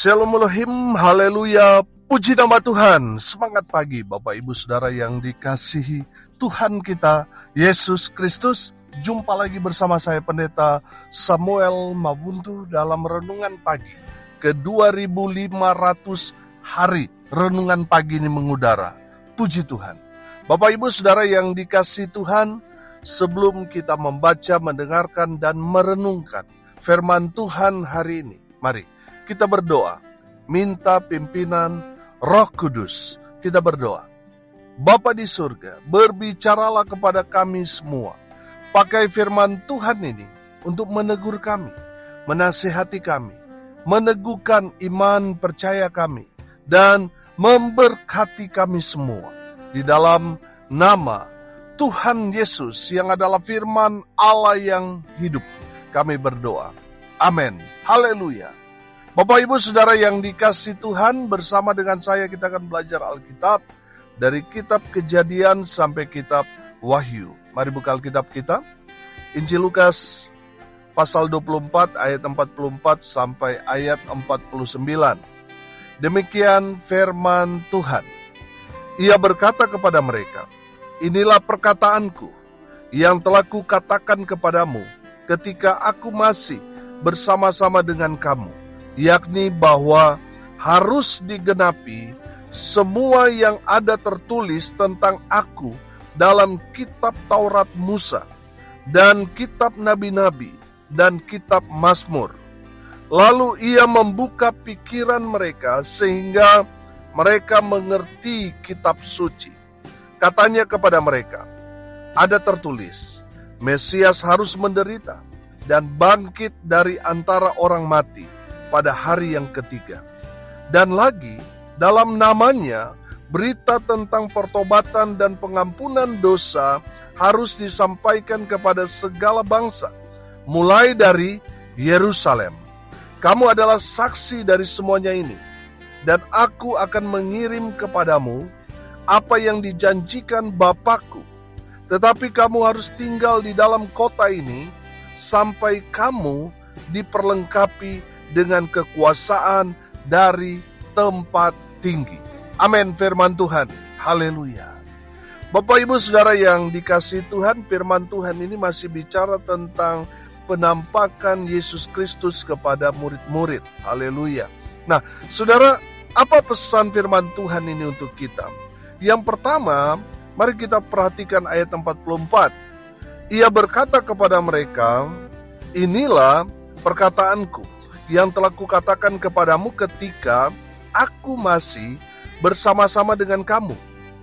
Shalom Elohim, haleluya, puji nama Tuhan. Semangat pagi Bapak Ibu Saudara yang dikasihi Tuhan kita Yesus Kristus. Jumpa lagi bersama saya Pendeta Samuel Mabuntu dalam Renungan Pagi ke 2500 hari Renungan Pagi ini mengudara. Puji Tuhan. Bapak Ibu Saudara yang dikasihi Tuhan, sebelum kita membaca, mendengarkan dan merenungkan firman Tuhan hari ini, mari kita berdoa, minta pimpinan Roh Kudus. Kita berdoa. Bapa di surga, berbicaralah kepada kami semua. Pakai firman Tuhan ini untuk menegur kami, menasihati kami, meneguhkan iman percaya kami, dan memberkati kami semua. Di dalam nama Tuhan Yesus yang adalah firman Allah yang hidup, kami berdoa. Amin. Haleluya. Bapak Ibu Saudara yang dikasihi Tuhan, bersama dengan saya kita akan belajar Alkitab dari kitab Kejadian sampai kitab Wahyu. Mari buka Alkitab kita. Injil Lukas pasal 24 ayat 44 sampai ayat 49. Demikian firman Tuhan. Ia berkata kepada mereka, "Inilah perkataanku yang telah kukatakan kepadamu ketika aku masih bersama-sama dengan kamu, yakni bahwa harus digenapi semua yang ada tertulis tentang aku dalam kitab Taurat Musa dan kitab Nabi-Nabi dan kitab Mazmur." Lalu ia membuka pikiran mereka sehingga mereka mengerti kitab suci. Katanya kepada mereka, "Ada tertulis, Mesias harus menderita dan bangkit dari antara orang mati pada hari yang ketiga. Dan lagi, dalam namanya, berita tentang pertobatan dan pengampunan dosa harus disampaikan kepada segala bangsa, mulai dari Yerusalem. Kamu adalah saksi dari semuanya ini, dan aku akan mengirim kepadamu apa yang dijanjikan Bapakku. Tetapi kamu harus tinggal di dalam kota ini sampai kamu diperlengkapi dengan kekuasaan dari tempat tinggi." Amin, firman Tuhan. Haleluya. Bapak Ibu Saudara yang dikasihi Tuhan, firman Tuhan ini masih bicara tentang penampakan Yesus Kristus kepada murid-murid. Haleluya. Nah, Saudara, apa pesan firman Tuhan ini untuk kita? Yang pertama, mari kita perhatikan ayat 44. Ia berkata kepada mereka, "Inilah perkataanku yang telah kukatakan kepadamu ketika aku masih bersama-sama dengan kamu,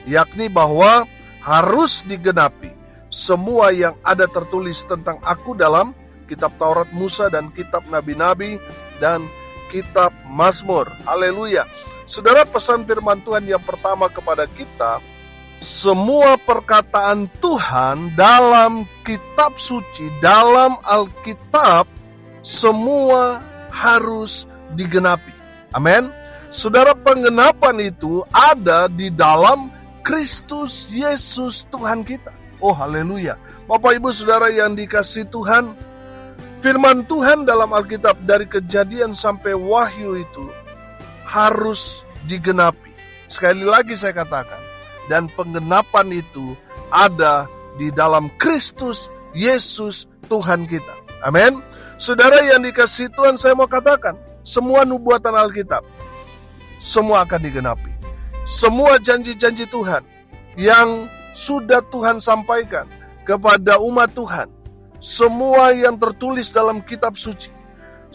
yakni bahwa harus digenapi semua yang ada tertulis tentang aku dalam kitab Taurat Musa dan kitab Nabi-Nabi dan kitab Mazmur." Haleluya. Saudara, pesan firman Tuhan yang pertama kepada kita, semua perkataan Tuhan dalam kitab suci, dalam Alkitab, semua harus digenapi. Amin. Saudara, penggenapan itu ada di dalam Kristus Yesus Tuhan kita. Oh, haleluya. Bapak Ibu Saudara yang dikasihi Tuhan, firman Tuhan dalam Alkitab dari Kejadian sampai Wahyu itu harus digenapi. Sekali lagi saya katakan, dan penggenapan itu ada di dalam Kristus Yesus Tuhan kita. Amin. Saudara yang dikasihi Tuhan, saya mau katakan, semua nubuatan Alkitab, semua akan digenapi. Semua janji-janji Tuhan yang sudah Tuhan sampaikan kepada umat Tuhan, semua yang tertulis dalam kitab suci,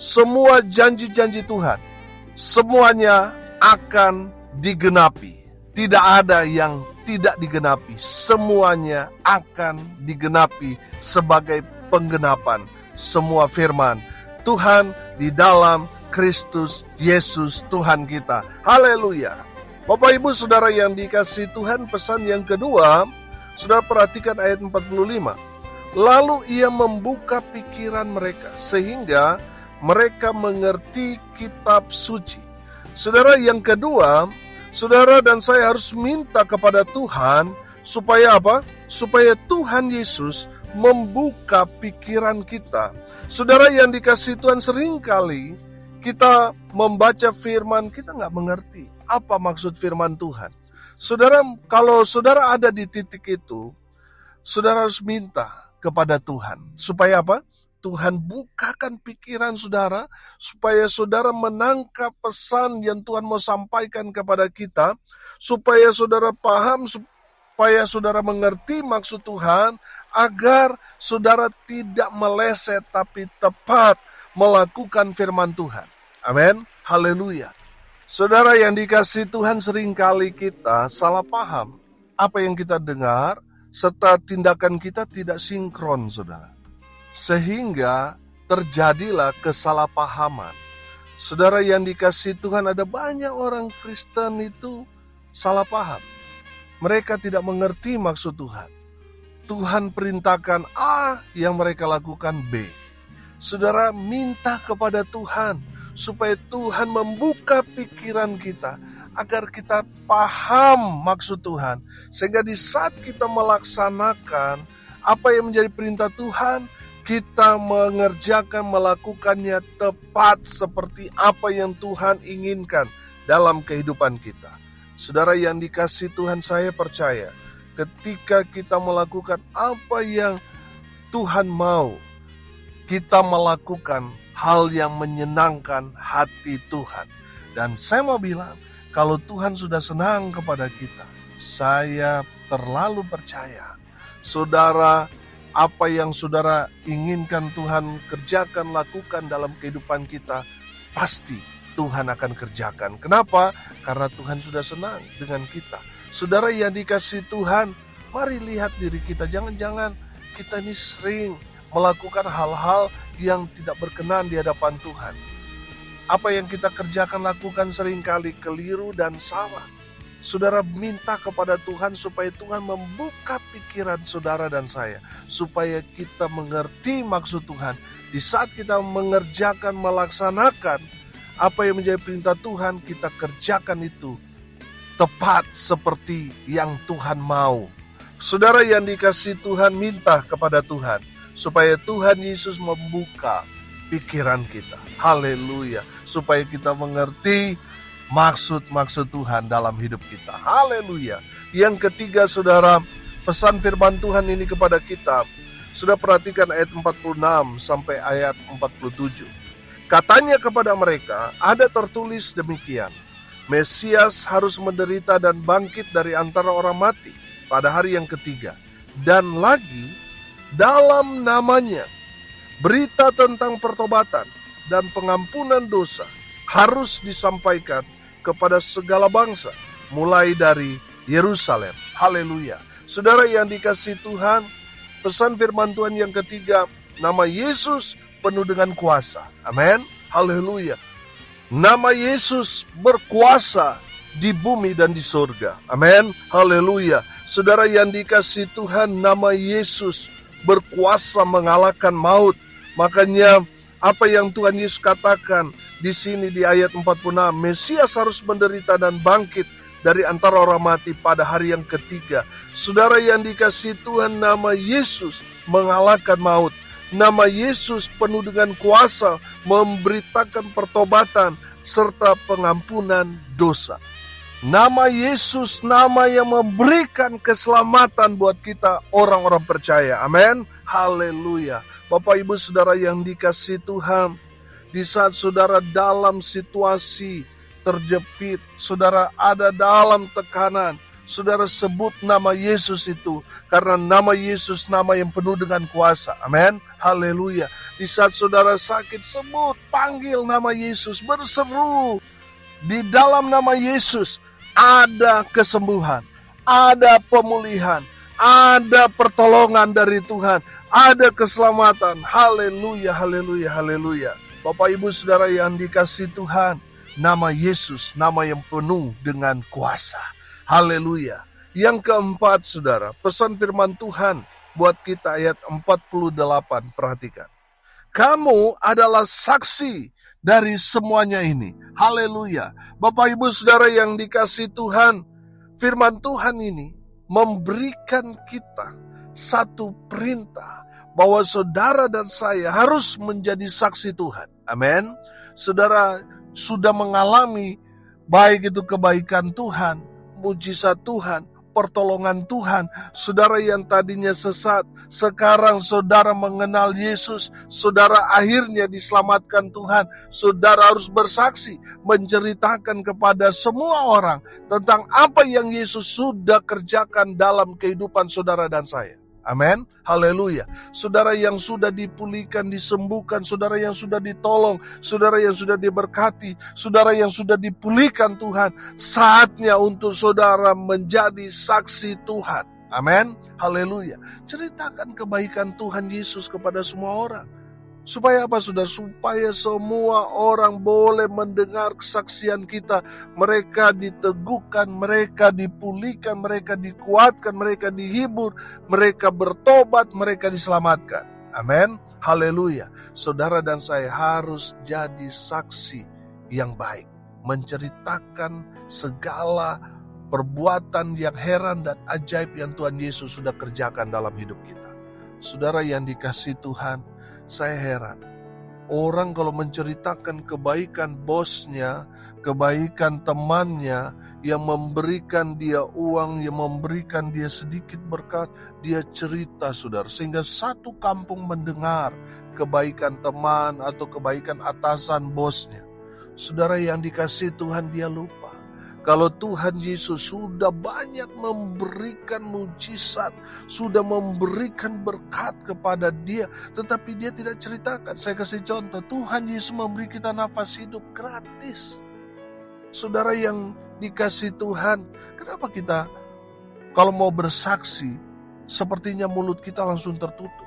semua janji-janji Tuhan, semuanya akan digenapi. Tidak ada yang tidak digenapi. Semuanya akan digenapi sebagai penggenapan semua firman Tuhan di dalam Kristus Yesus Tuhan kita. Haleluya. Bapak Ibu Saudara yang dikasihi Tuhan, pesan yang kedua, Saudara perhatikan ayat 45. Lalu ia membuka pikiran mereka sehingga mereka mengerti kitab suci. Saudara, yang kedua, saudara dan saya harus minta kepada Tuhan supaya apa? Supaya Tuhan Yesus membuka pikiran kita. Saudara yang dikasihi Tuhan, seringkali kita membaca firman, kita nggak mengerti apa maksud firman Tuhan. Saudara, kalau saudara ada di titik itu, saudara harus minta kepada Tuhan. Supaya apa? Tuhan bukakan pikiran saudara, supaya saudara menangkap pesan yang Tuhan mau sampaikan kepada kita, supaya saudara paham, supaya saudara mengerti maksud Tuhan, agar saudara tidak meleset tapi tepat melakukan firman Tuhan. Amin. Haleluya. Saudara yang dikasihi Tuhan, seringkali kita salah paham apa yang kita dengar, serta tindakan kita tidak sinkron, saudara. Sehingga terjadilah kesalahpahaman. Saudara yang dikasihi Tuhan, ada banyak orang Kristen itu salah paham. Mereka tidak mengerti maksud Tuhan. Tuhan perintahkan A, yang mereka lakukan B. Saudara, minta kepada Tuhan supaya Tuhan membuka pikiran kita agar kita paham maksud Tuhan, sehingga di saat kita melaksanakan apa yang menjadi perintah Tuhan, kita melakukannya tepat seperti apa yang Tuhan inginkan dalam kehidupan kita. Saudara yang dikasihi Tuhan, saya percaya ketika kita melakukan apa yang Tuhan mau, kita melakukan hal yang menyenangkan hati Tuhan. Dan saya mau bilang, kalau Tuhan sudah senang kepada kita, saya terlalu percaya, saudara, apa yang saudara inginkan Tuhan kerjakan, lakukan dalam kehidupan kita, pasti Tuhan akan kerjakan. Kenapa? Karena Tuhan sudah senang dengan kita. Saudara yang dikasihi Tuhan, mari lihat diri kita. Jangan-jangan kita ini sering melakukan hal-hal yang tidak berkenan di hadapan Tuhan. Apa yang kita kerjakan, lakukan seringkali keliru dan salah. Saudara minta kepada Tuhan supaya Tuhan membuka pikiran saudara dan saya, supaya kita mengerti maksud Tuhan. Di saat kita mengerjakan, melaksanakan apa yang menjadi perintah Tuhan, kita kerjakan itu tepat seperti yang Tuhan mau. Saudara yang dikasihi Tuhan, minta kepada Tuhan supaya Tuhan Yesus membuka pikiran kita. Haleluya. Supaya kita mengerti maksud-maksud Tuhan dalam hidup kita. Haleluya. Yang ketiga, saudara, pesan firman Tuhan ini kepada kita. Sudah perhatikan ayat 46 sampai ayat 47. Katanya kepada mereka, ada tertulis demikian, Mesias harus menderita dan bangkit dari antara orang mati pada hari yang ketiga. Dan lagi, dalam namanya, berita tentang pertobatan dan pengampunan dosa harus disampaikan kepada segala bangsa, mulai dari Yerusalem. Haleluya. Saudara yang dikasihi Tuhan, pesan firman Tuhan yang ketiga, nama Yesus penuh dengan kuasa. Amin. Haleluya. Nama Yesus berkuasa di bumi dan di surga. Amin. Haleluya. Saudara yang dikasihi Tuhan, nama Yesus berkuasa mengalahkan maut. Makanya apa yang Tuhan Yesus katakan di sini di ayat 46, Mesias harus menderita dan bangkit dari antara orang mati pada hari yang ketiga. Saudara yang dikasihi Tuhan, nama Yesus mengalahkan maut. Nama Yesus penuh dengan kuasa memberitakan pertobatan serta pengampunan dosa. Nama Yesus, nama yang memberikan keselamatan buat kita orang-orang percaya. Amin. Haleluya. Bapak Ibu Saudara yang dikasihi Tuhan, di saat saudara dalam situasi terjepit, saudara ada dalam tekanan, saudara sebut nama Yesus itu, karena nama Yesus nama yang penuh dengan kuasa. Amin. Haleluya. Di saat saudara sakit, sebut, panggil nama Yesus, berseru. Di dalam nama Yesus ada kesembuhan, ada pemulihan, ada pertolongan dari Tuhan, ada keselamatan. Haleluya, haleluya, haleluya. Bapak Ibu Saudara yang dikasihi Tuhan, nama Yesus, nama yang penuh dengan kuasa. Haleluya. Yang keempat, saudara, pesan firman Tuhan buat kita ayat 48, perhatikan. Kamu adalah saksi dari semuanya ini. Haleluya. Bapak Ibu Saudara yang dikasihi Tuhan, firman Tuhan ini memberikan kita satu perintah bahwa saudara dan saya harus menjadi saksi Tuhan. Amin. Saudara sudah mengalami baik itu kebaikan Tuhan, mujizat Tuhan, pertolongan Tuhan. Saudara yang tadinya sesat, sekarang saudara mengenal Yesus, saudara akhirnya diselamatkan Tuhan. Saudara harus bersaksi, menceritakan kepada semua orang tentang apa yang Yesus sudah kerjakan dalam kehidupan saudara dan saya. Amin, haleluya. Saudara yang sudah dipulihkan, disembuhkan, saudara yang sudah ditolong, saudara yang sudah diberkati, saudara yang sudah dipulihkan Tuhan, saatnya untuk saudara menjadi saksi Tuhan. Amin, haleluya. Ceritakan kebaikan Tuhan Yesus kepada semua orang. Supaya apa, saudara? Supaya semua orang boleh mendengar kesaksian kita. Mereka diteguhkan, mereka dipulihkan, mereka dikuatkan, mereka dihibur, mereka bertobat, mereka diselamatkan. Amin, haleluya. Saudara dan saya harus jadi saksi yang baik, menceritakan segala perbuatan yang heran dan ajaib yang Tuhan Yesus sudah kerjakan dalam hidup kita. Saudara yang dikasihi Tuhan, saya heran, orang kalau menceritakan kebaikan bosnya, kebaikan temannya, yang memberikan dia uang, yang memberikan dia sedikit berkat, dia cerita, saudara, sehingga satu kampung mendengar kebaikan teman atau kebaikan atasan bosnya. Saudara yang dikasihi Tuhan, dia lupa kalau Tuhan Yesus sudah banyak memberikan mujizat, sudah memberikan berkat kepada dia, tetapi dia tidak ceritakan. Saya kasih contoh, Tuhan Yesus memberi kita nafas hidup gratis. Saudara yang dikasihi Tuhan, kenapa kita kalau mau bersaksi, sepertinya mulut kita langsung tertutup?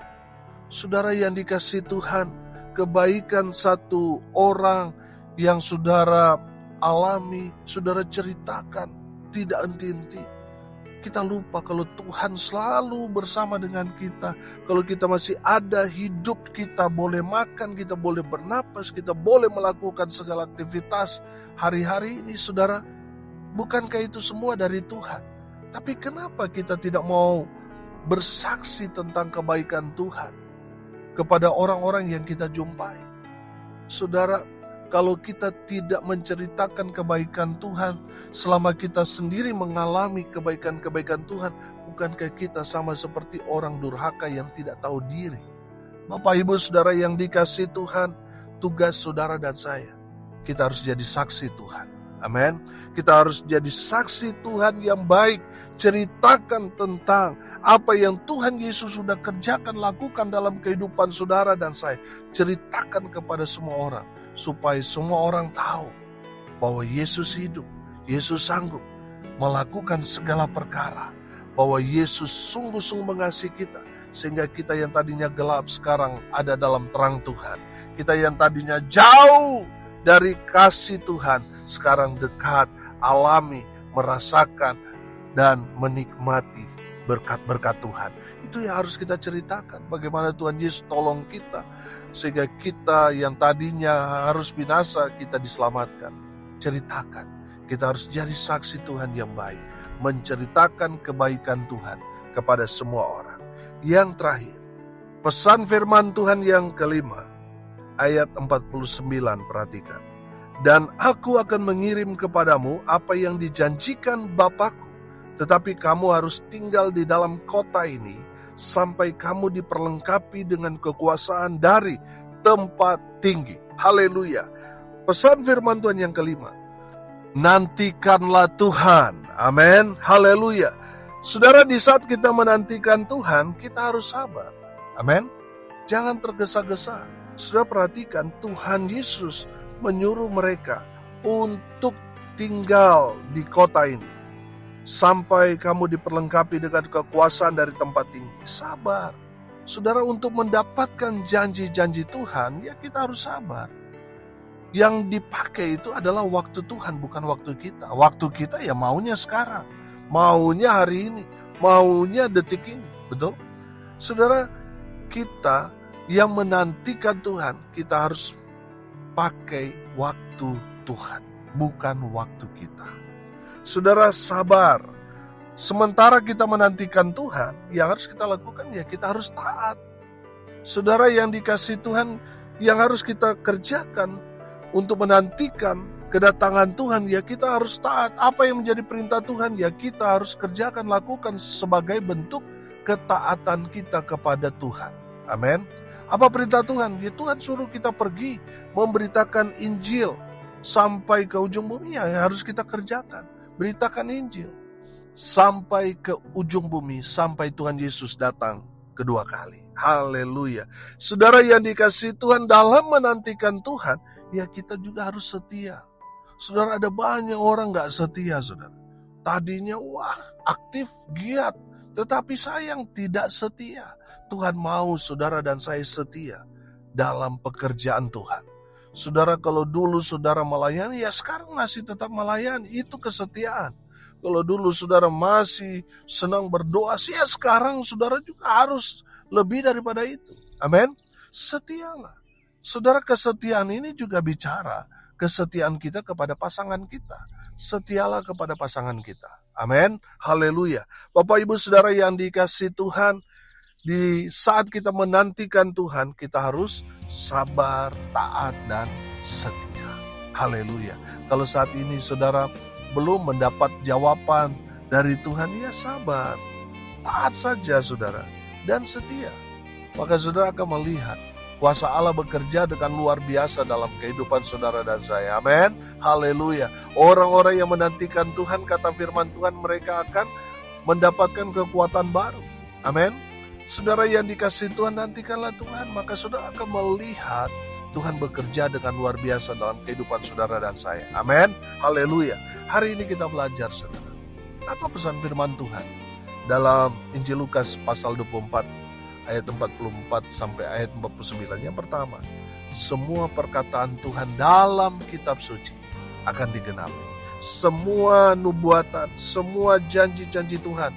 Saudara yang dikasihi Tuhan, kebaikan satu orang yang saudara alami, saudara ceritakan, tidak henti-henti. Kita lupa kalau Tuhan selalu bersama dengan kita. Kalau kita masih ada hidup, kita boleh makan, kita boleh bernapas, kita boleh melakukan segala aktivitas hari-hari ini, saudara. Bukankah itu semua dari Tuhan? Tapi kenapa kita tidak mau bersaksi tentang kebaikan Tuhan kepada orang-orang yang kita jumpai? Saudara, kalau kita tidak menceritakan kebaikan Tuhan, selama kita sendiri mengalami kebaikan-kebaikan Tuhan, bukankah kita sama seperti orang durhaka yang tidak tahu diri? Bapak, Ibu, Saudara yang dikasihi Tuhan, tugas saudara dan saya, kita harus jadi saksi Tuhan. Amin. Kita harus jadi saksi Tuhan yang baik. Ceritakan tentang apa yang Tuhan Yesus sudah kerjakan, lakukan dalam kehidupan saudara dan saya. Ceritakan kepada semua orang, supaya semua orang tahu bahwa Yesus hidup, Yesus sanggup melakukan segala perkara, bahwa Yesus sungguh-sungguh mengasihi kita, sehingga kita yang tadinya gelap sekarang ada dalam terang Tuhan. Kita yang tadinya jauh dari kasih Tuhan, sekarang dekat, alami, merasakan, dan menikmati berkat-berkat Tuhan. Itu yang harus kita ceritakan, bagaimana Tuhan Yesus tolong kita, sehingga kita yang tadinya harus binasa, kita diselamatkan. Ceritakan, kita harus jadi saksi Tuhan yang baik, menceritakan kebaikan Tuhan kepada semua orang. Yang terakhir, pesan firman Tuhan yang kelima, ayat 49, perhatikan. Dan aku akan mengirim kepadamu apa yang dijanjikan Bapakku, tetapi kamu harus tinggal di dalam kota ini sampai kamu diperlengkapi dengan kekuasaan dari tempat tinggi. Haleluya. Pesan firman Tuhan yang kelima, nantikanlah Tuhan. Amin. Haleluya. Saudara, di saat kita menantikan Tuhan, kita harus sabar. Amin. Jangan tergesa-gesa. Saudara perhatikan, Tuhan Yesus menyuruh mereka untuk tinggal di kota ini sampai kamu diperlengkapi dengan kekuasaan dari tempat tinggi. Sabar. Saudara, untuk mendapatkan janji-janji Tuhan, ya kita harus sabar. Yang dipakai itu adalah waktu Tuhan, bukan waktu kita. Waktu kita ya maunya sekarang, maunya hari ini, maunya detik ini. Betul? Saudara, kita yang menantikan Tuhan, kita harus pakai waktu Tuhan, bukan waktu kita. Saudara, sabar. Sementara kita menantikan Tuhan, yang harus kita lakukan ya kita harus taat. Saudara yang dikasihi Tuhan, yang harus kita kerjakan untuk menantikan kedatangan Tuhan, ya kita harus taat. Apa yang menjadi perintah Tuhan, ya kita harus kerjakan, lakukan sebagai bentuk ketaatan kita kepada Tuhan. Amin. Apa perintah Tuhan? Ya Tuhan suruh kita pergi memberitakan Injil sampai ke ujung bumi, ya harus kita kerjakan. Beritakan Injil sampai ke ujung bumi, sampai Tuhan Yesus datang kedua kali. Haleluya. Saudara yang dikasihi Tuhan, dalam menantikan Tuhan, ya kita juga harus setia. Saudara, ada banyak orang gak setia, saudara. Tadinya aktif, giat, tetapi sayang tidak setia. Tuhan mau saudara dan saya setia dalam pekerjaan Tuhan. Saudara, kalau dulu saudara melayani, ya sekarang masih tetap melayani. Itu kesetiaan. Kalau dulu saudara masih senang berdoa, ya sekarang saudara juga harus lebih daripada itu. Amin. Setialah. Saudara, kesetiaan ini juga bicara kesetiaan kita kepada pasangan kita. Setialah kepada pasangan kita. Amin. Haleluya. Bapak Ibu Saudara yang dikasihi Tuhan, di saat kita menantikan Tuhan, kita harus sabar, taat, dan setia. Haleluya. Kalau saat ini saudara belum mendapat jawaban dari Tuhan, ya sabar, taat saja saudara, dan setia. Maka saudara akan melihat kuasa Allah bekerja dengan luar biasa dalam kehidupan saudara dan saya. Amin. Haleluya. Orang-orang yang menantikan Tuhan, kata firman Tuhan, mereka akan mendapatkan kekuatan baru. Amin. Saudara yang dikasihi Tuhan, nantikanlah Tuhan, maka saudara akan melihat Tuhan bekerja dengan luar biasa dalam kehidupan saudara dan saya. Amin. Haleluya. Hari ini kita belajar saudara, apa pesan firman Tuhan dalam Injil Lukas pasal 24 ayat 44 sampai ayat 49. Yang pertama, semua perkataan Tuhan dalam kitab suci akan digenapi. Semua nubuatan, semua janji-janji Tuhan,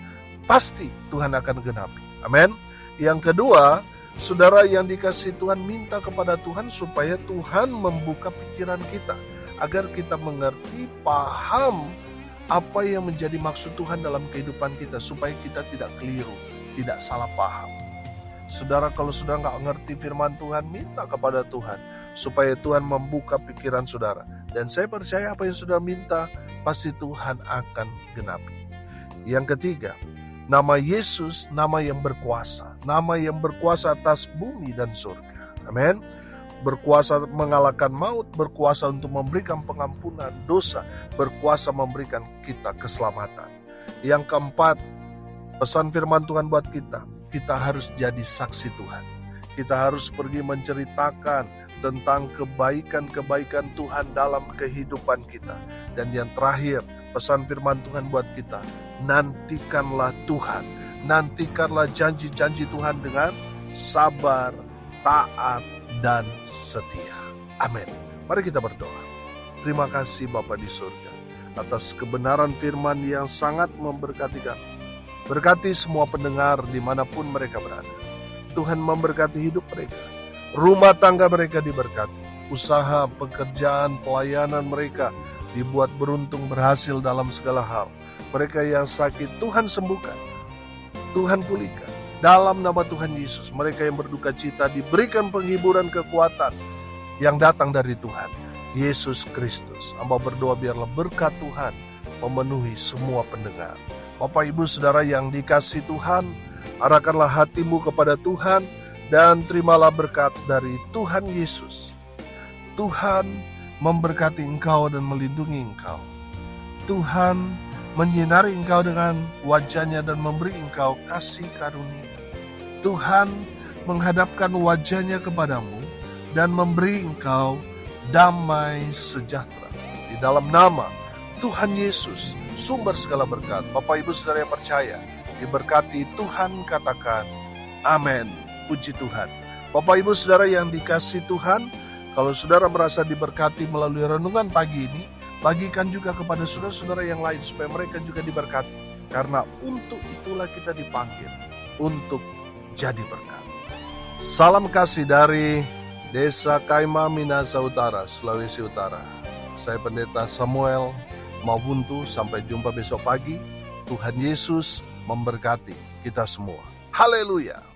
pasti Tuhan akan genapi. Amin. Yang kedua, saudara yang dikasihi Tuhan, minta kepada Tuhan supaya Tuhan membuka pikiran kita, agar kita mengerti, paham apa yang menjadi maksud Tuhan dalam kehidupan kita, supaya kita tidak keliru, tidak salah paham. Saudara, kalau sudah nggak ngerti firman Tuhan, minta kepada Tuhan supaya Tuhan membuka pikiran saudara. Dan saya percaya apa yang sudah minta, pasti Tuhan akan genapi. Yang ketiga, nama Yesus, nama yang berkuasa. Nama yang berkuasa atas bumi dan surga. Amin. Berkuasa mengalahkan maut, berkuasa untuk memberikan pengampunan dosa, berkuasa memberikan kita keselamatan. Yang keempat, pesan firman Tuhan buat kita harus jadi saksi Tuhan. Kita harus pergi menceritakan tentang kebaikan-kebaikan Tuhan dalam kehidupan kita. Dan yang terakhir, pesan firman Tuhan buat kita, nantikanlah Tuhan, nantikanlah janji-janji Tuhan dengan sabar, taat, dan setia. Amin. Mari kita berdoa. Terima kasih Bapa di surga atas kebenaran firman yang sangat memberkati kami. Berkati semua pendengar dimanapun mereka berada. Tuhan memberkati hidup mereka, rumah tangga mereka diberkati, usaha, pekerjaan, pelayanan mereka dibuat beruntung, berhasil dalam segala hal. Mereka yang sakit, Tuhan sembuhkan, Tuhan pulihkan. Dalam nama Tuhan Yesus, mereka yang berduka cita diberikan penghiburan, kekuatan yang datang dari Tuhan Yesus Kristus. Hamba berdoa biarlah berkat Tuhan memenuhi semua pendengar. Bapak Ibu Saudara yang dikasihi Tuhan, arahkanlah hatimu kepada Tuhan dan terimalah berkat dari Tuhan Yesus. Tuhan memberkati engkau dan melindungi engkau. Tuhan menyinari engkau dengan wajahnya dan memberi engkau kasih karunia. Tuhan menghadapkan wajahnya kepadamu dan memberi engkau damai sejahtera. Di dalam nama Tuhan Yesus, sumber segala berkat. Bapak Ibu Saudara yang percaya, diberkati Tuhan, katakan amin. Puji Tuhan. Bapak Ibu Saudara yang dikasihi Tuhan, kalau saudara merasa diberkati melalui renungan pagi ini, bagikan juga kepada saudara-saudara yang lain supaya mereka juga diberkati. Karena untuk itulah kita dipanggil, untuk jadi berkat. Salam kasih dari Desa Kaima, Minahasa Utara, Sulawesi Utara. Saya Pendeta Samuel Mawuntu, sampai jumpa besok pagi. Tuhan Yesus memberkati kita semua. Haleluya.